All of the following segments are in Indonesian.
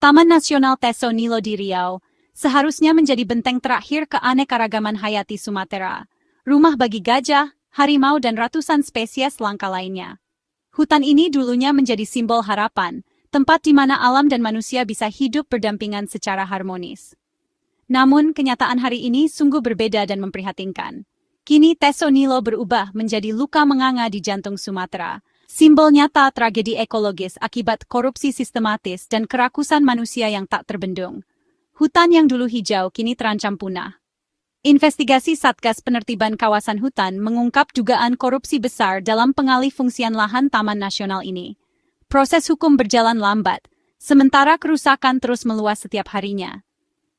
Taman Nasional Teso Nilo di Riau seharusnya menjadi benteng terakhir keanekaragaman hayati Sumatera, rumah bagi gajah, harimau dan ratusan spesies langka lainnya. Hutan ini dulunya menjadi simbol harapan, tempat di mana alam dan manusia bisa hidup berdampingan secara harmonis. Namun, kenyataan hari ini sungguh berbeda dan memprihatinkan. Kini Teso Nilo berubah menjadi luka menganga di jantung Sumatera, simbol nyata tragedi ekologis akibat korupsi sistematis dan kerakusan manusia yang tak terbendung. Hutan yang dulu hijau kini terancam punah. Investigasi Satgas Penertiban Kawasan Hutan mengungkap dugaan korupsi besar dalam pengalih fungsian lahan Taman Nasional ini. Proses hukum berjalan lambat, sementara kerusakan terus meluas setiap harinya.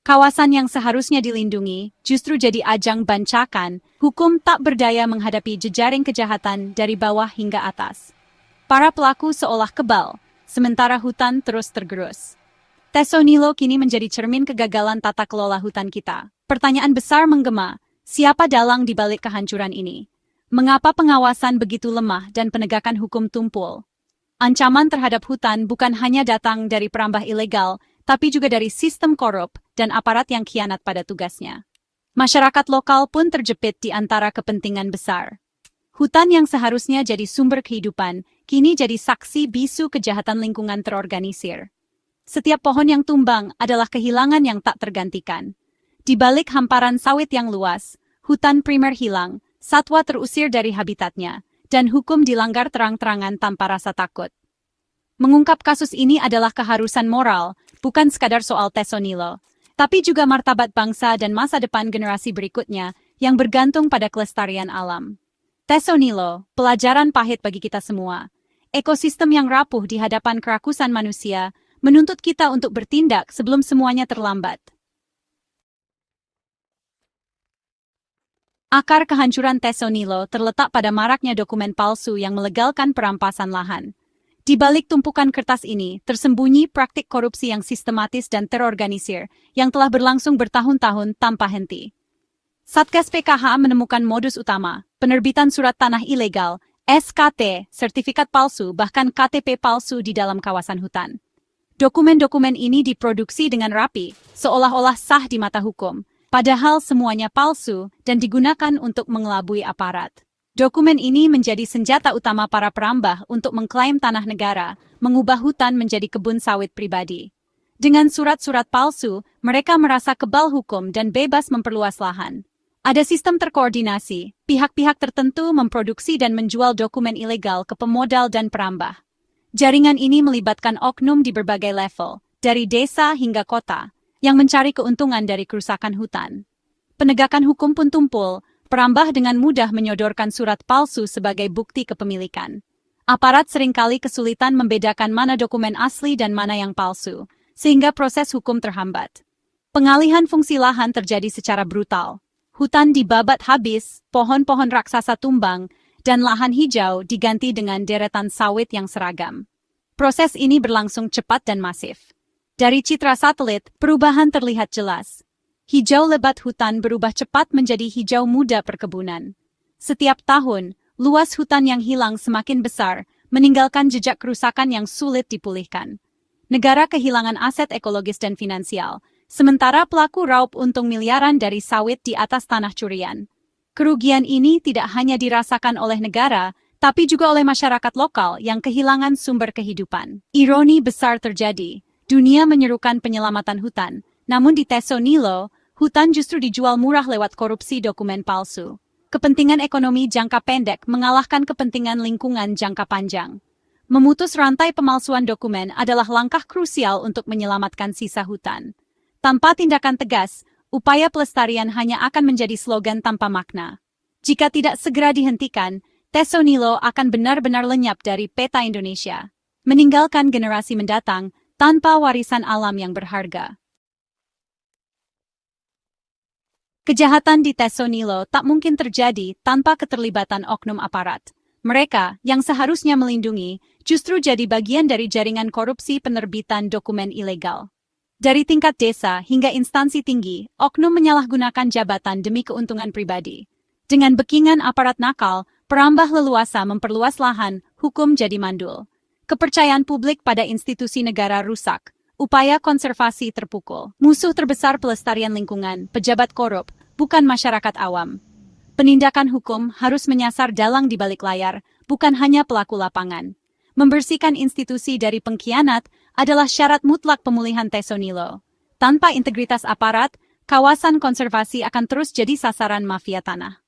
Kawasan yang seharusnya dilindungi justru jadi ajang bancakan, hukum tak berdaya menghadapi jejaring kejahatan dari bawah hingga atas. Para pelaku seolah kebal, sementara hutan terus tergerus. Teso Nilo kini menjadi cermin kegagalan tata kelola hutan kita. Pertanyaan besar menggema, siapa dalang di balik kehancuran ini? Mengapa pengawasan begitu lemah dan penegakan hukum tumpul? Ancaman terhadap hutan bukan hanya datang dari perambah ilegal, tapi juga dari sistem korup dan aparat yang khianat pada tugasnya. Masyarakat lokal pun terjepit di antara kepentingan besar. Hutan yang seharusnya jadi sumber kehidupan, kini jadi saksi bisu kejahatan lingkungan terorganisir. Setiap pohon yang tumbang adalah kehilangan yang tak tergantikan. Di balik hamparan sawit yang luas, hutan primer hilang, satwa terusir dari habitatnya, dan hukum dilanggar terang-terangan tanpa rasa takut. Mengungkap kasus ini adalah keharusan moral, bukan sekadar soal Teso Nilo, tapi juga martabat bangsa dan masa depan generasi berikutnya yang bergantung pada kelestarian alam. Teso Nilo, pelajaran pahit bagi kita semua. Ekosistem yang rapuh di hadapan kerakusan manusia menuntut kita untuk bertindak sebelum semuanya terlambat. Akar kehancuran Teso Nilo terletak pada maraknya dokumen palsu yang melegalkan perampasan lahan. Di balik tumpukan kertas ini, tersembunyi praktik korupsi yang sistematis dan terorganisir, yang telah berlangsung bertahun-tahun tanpa henti. Satgas PKH menemukan modus utama, penerbitan surat tanah ilegal, SKT, sertifikat palsu, bahkan KTP palsu di dalam kawasan hutan. Dokumen-dokumen ini diproduksi dengan rapi, seolah-olah sah di mata hukum, padahal semuanya palsu dan digunakan untuk mengelabui aparat. Dokumen ini menjadi senjata utama para perambah untuk mengklaim tanah negara, mengubah hutan menjadi kebun sawit pribadi. Dengan surat-surat palsu, mereka merasa kebal hukum dan bebas memperluas lahan. Ada sistem terkoordinasi, pihak-pihak tertentu memproduksi dan menjual dokumen ilegal ke pemodal dan perambah. Jaringan ini melibatkan oknum di berbagai level, dari desa hingga kota, yang mencari keuntungan dari kerusakan hutan. Penegakan hukum pun tumpul. Perambah dengan mudah menyodorkan surat palsu sebagai bukti kepemilikan. Aparat seringkali kesulitan membedakan mana dokumen asli dan mana yang palsu, sehingga proses hukum terhambat. Pengalihan fungsi lahan terjadi secara brutal. Hutan dibabat habis, pohon-pohon raksasa tumbang, dan lahan hijau diganti dengan deretan sawit yang seragam. Proses ini berlangsung cepat dan masif. Dari citra satelit, perubahan terlihat jelas. Hijau lebat hutan berubah cepat menjadi hijau muda perkebunan. Setiap tahun, luas hutan yang hilang semakin besar, meninggalkan jejak kerusakan yang sulit dipulihkan. Negara kehilangan aset ekologis dan finansial, sementara pelaku raup untung miliaran dari sawit di atas tanah curian. Kerugian ini tidak hanya dirasakan oleh negara, tapi juga oleh masyarakat lokal yang kehilangan sumber kehidupan. Ironi besar terjadi. Dunia menyerukan penyelamatan hutan, namun di Teso Nilo, hutan justru dijual murah lewat korupsi dokumen palsu. Kepentingan ekonomi jangka pendek mengalahkan kepentingan lingkungan jangka panjang. Memutus rantai pemalsuan dokumen adalah langkah krusial untuk menyelamatkan sisa hutan. Tanpa tindakan tegas, upaya pelestarian hanya akan menjadi slogan tanpa makna. Jika tidak segera dihentikan, Teso Nilo akan benar-benar lenyap dari peta Indonesia, meninggalkan generasi mendatang tanpa warisan alam yang berharga. Kejahatan di Teso Nilo tak mungkin terjadi tanpa keterlibatan oknum aparat. Mereka, yang seharusnya melindungi, justru jadi bagian dari jaringan korupsi penerbitan dokumen ilegal. Dari tingkat desa hingga instansi tinggi, oknum menyalahgunakan jabatan demi keuntungan pribadi. Dengan bekingan aparat nakal, perambah leluasa memperluas lahan, hukum jadi mandul. Kepercayaan publik pada institusi negara rusak. upaya konservasi terpukul. Musuh terbesar pelestarian lingkungan, pejabat korup, bukan masyarakat awam. Penindakan hukum harus menyasar dalang di balik layar, bukan hanya pelaku lapangan. Membersihkan institusi dari pengkhianat adalah syarat mutlak pemulihan Tesonilo. Tanpa integritas aparat, kawasan konservasi akan terus jadi sasaran mafia tanah.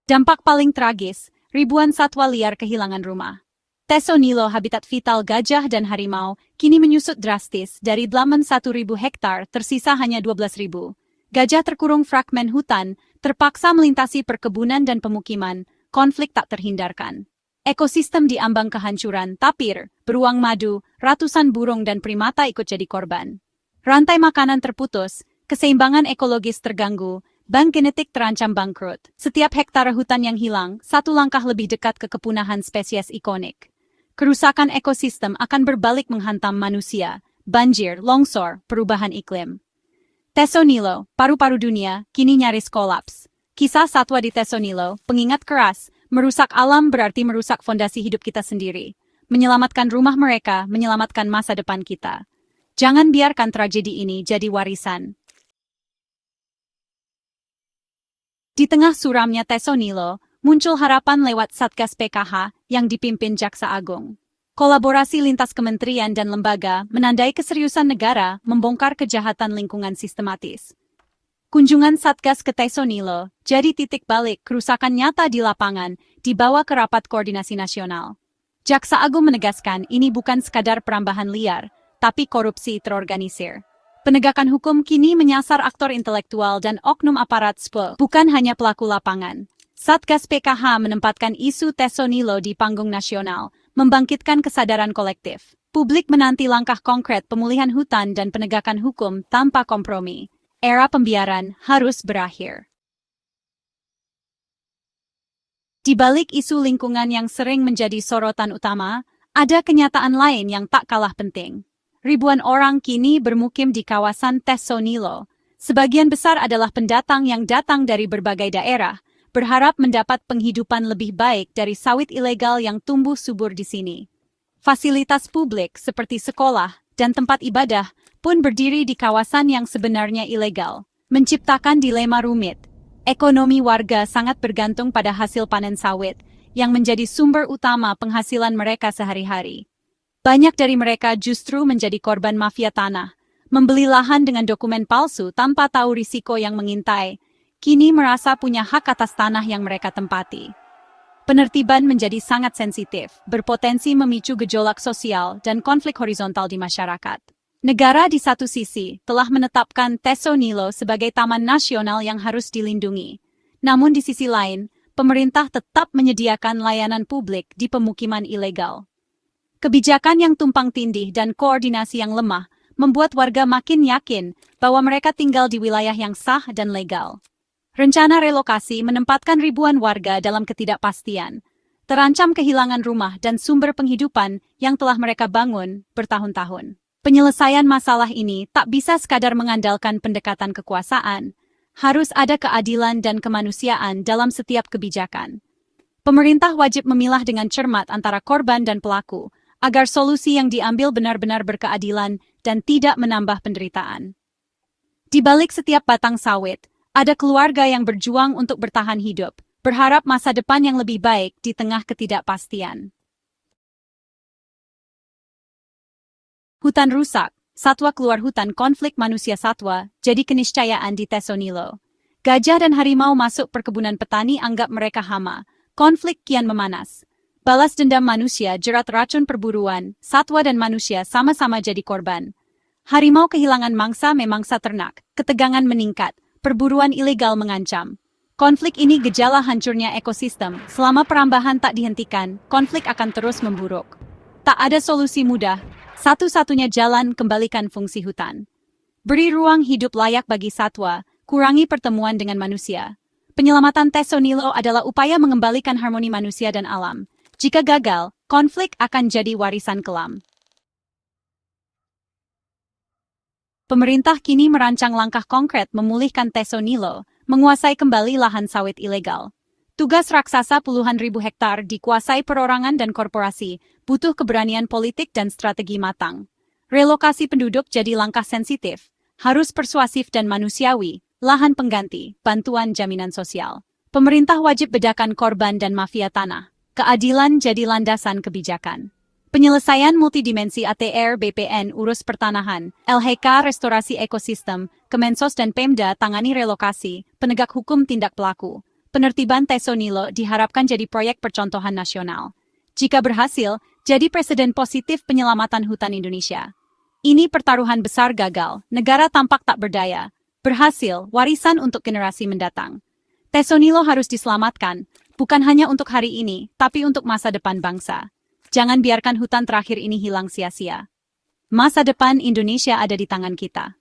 Dampak paling tragis, ribuan satwa liar kehilangan rumah. Tesonilo, habitat vital gajah dan harimau, kini menyusut drastis dari 81.000 hektar tersisa hanya 12.000. Gajah terkurung fragmen hutan, terpaksa melintasi perkebunan dan pemukiman, konflik tak terhindarkan. Ekosistem diambang kehancuran, tapir, beruang madu, ratusan burung dan primata ikut jadi korban. Rantai makanan terputus, keseimbangan ekologis terganggu, bank genetik terancam bangkrut. Setiap hektare hutan yang hilang, satu langkah lebih dekat ke kepunahan spesies ikonik. Kerusakan ekosistem akan berbalik menghantam manusia, banjir, longsor, perubahan iklim. Tesonilo, paru-paru dunia, kini nyaris kolaps. Kisah satwa di Tesonilo, pengingat keras, merusak alam berarti merusak fondasi hidup kita sendiri. Menyelamatkan rumah mereka, menyelamatkan masa depan kita. Jangan biarkan tragedi ini jadi warisan. Di tengah suramnya Tesonilo, muncul harapan lewat Satgas PKH yang dipimpin Jaksa Agung. Kolaborasi lintas kementerian dan lembaga menandai keseriusan negara membongkar kejahatan lingkungan sistematis. Kunjungan Satgas ke Tesonilo jadi titik balik kerusakan nyata di lapangan dibawa ke rapat koordinasi nasional. Jaksa Agung menegaskan ini bukan sekadar perambahan liar, tapi korupsi terorganisir. Penegakan hukum kini menyasar aktor intelektual dan oknum aparat SPO, bukan hanya pelaku lapangan. Satgas PKH menempatkan isu Tesonilo di panggung nasional, membangkitkan kesadaran kolektif. Publik menanti langkah konkret pemulihan hutan dan penegakan hukum tanpa kompromi. Era pembiaran harus berakhir. Di balik isu lingkungan yang sering menjadi sorotan utama, ada kenyataan lain yang tak kalah penting. Ribuan orang kini bermukim di kawasan Tesonilo. Sebagian besar adalah pendatang yang datang dari berbagai daerah, berharap mendapat penghidupan lebih baik dari sawit ilegal yang tumbuh subur di sini. Fasilitas publik seperti sekolah dan tempat ibadah pun berdiri di kawasan yang sebenarnya ilegal, menciptakan dilema rumit. Ekonomi warga sangat bergantung pada hasil panen sawit, yang menjadi sumber utama penghasilan mereka sehari-hari. Banyak dari mereka justru menjadi korban mafia tanah, membeli lahan dengan dokumen palsu tanpa tahu risiko yang mengintai, kini merasa punya hak atas tanah yang mereka tempati. Penertiban menjadi sangat sensitif, berpotensi memicu gejolak sosial dan konflik horizontal di masyarakat. Negara di satu sisi telah menetapkan Tesonilo sebagai taman nasional yang harus dilindungi. Namun di sisi lain, pemerintah tetap menyediakan layanan publik di pemukiman ilegal. Kebijakan yang tumpang tindih dan koordinasi yang lemah membuat warga makin yakin bahwa mereka tinggal di wilayah yang sah dan legal. Rencana relokasi menempatkan ribuan warga dalam ketidakpastian, terancam kehilangan rumah dan sumber penghidupan yang telah mereka bangun bertahun-tahun. Penyelesaian masalah ini tak bisa sekadar mengandalkan pendekatan kekuasaan, harus ada keadilan dan kemanusiaan dalam setiap kebijakan. Pemerintah wajib memilah dengan cermat antara korban dan pelaku, agar solusi yang diambil benar-benar berkeadilan dan tidak menambah penderitaan. Di balik setiap batang sawit, ada keluarga yang berjuang untuk bertahan hidup, berharap masa depan yang lebih baik di tengah ketidakpastian. Hutan rusak, satwa keluar hutan, konflik manusia satwa jadi keniscayaan di Tesonilo. Gajah dan harimau masuk perkebunan petani anggap mereka hama, konflik kian memanas. Balas dendam manusia jerat racun perburuan, satwa dan manusia sama-sama jadi korban. Harimau kehilangan mangsa memangsa ternak, ketegangan meningkat, perburuan ilegal mengancam. Konflik ini gejala hancurnya ekosistem, selama perambahan tak dihentikan, konflik akan terus memburuk. Tak ada solusi mudah, satu-satunya jalan kembalikan fungsi hutan. Beri ruang hidup layak bagi satwa, kurangi pertemuan dengan manusia. Penyelamatan Tesonilo adalah upaya mengembalikan harmoni manusia dan alam. Jika gagal, konflik akan jadi warisan kelam. Pemerintah kini merancang langkah konkret memulihkan Tesonilo, menguasai kembali lahan sawit ilegal. Tugas raksasa puluhan ribu hektar dikuasai perorangan dan korporasi, butuh keberanian politik dan strategi matang. Relokasi penduduk jadi langkah sensitif, harus persuasif dan manusiawi, lahan pengganti, bantuan jaminan sosial. Pemerintah wajib bedakan korban dan mafia tanah. Keadilan jadi landasan kebijakan. Penyelesaian multidimensi ATR BPN urus pertanahan, LHK restorasi ekosistem, Kemensos dan Pemda tangani relokasi, penegak hukum tindak pelaku. Penertiban Tesonilo diharapkan jadi proyek percontohan nasional. Jika berhasil, jadi presiden positif penyelamatan hutan Indonesia. Ini pertaruhan besar gagal, negara tampak tak berdaya. Berhasil, warisan untuk generasi mendatang. Tesonilo harus diselamatkan, bukan hanya untuk hari ini, tapi untuk masa depan bangsa. Jangan biarkan hutan terakhir ini hilang sia-sia. Masa depan Indonesia ada di tangan kita.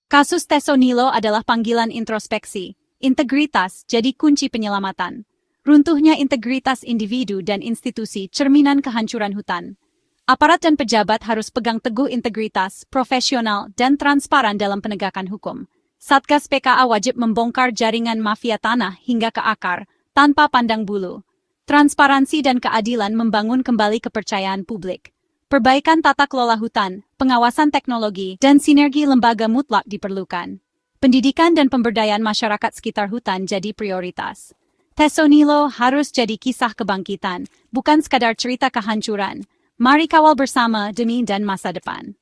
Kasus Tesonilo adalah panggilan introspeksi. Integritas jadi kunci penyelamatan. Runtuhnya integritas individu dan institusi cerminan kehancuran hutan. Aparat dan pejabat harus pegang teguh integritas, profesional, dan transparan dalam penegakan hukum. Satgas PKA wajib membongkar jaringan mafia tanah hingga ke akar, tanpa pandang bulu. Transparansi dan keadilan membangun kembali kepercayaan publik. Perbaikan tata kelola hutan, pengawasan teknologi, dan sinergi lembaga mutlak diperlukan. Pendidikan dan pemberdayaan masyarakat sekitar hutan jadi prioritas. Tesonilo harus jadi kisah kebangkitan, bukan sekadar cerita kehancuran. Mari kawal bersama demi dan masa depan.